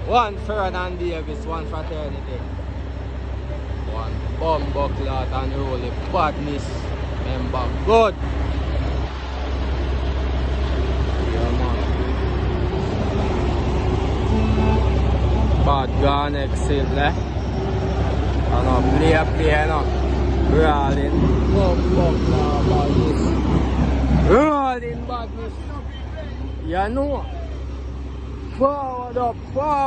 One Ferdinand Davis, one fraternity. One Bumbuckler and Rolly Badness member. Good. Yeah, man. Bad gun exit left. And a play no. Rolling Bumbuckler Badness. Rolling Badness. You know. Forward up, forward.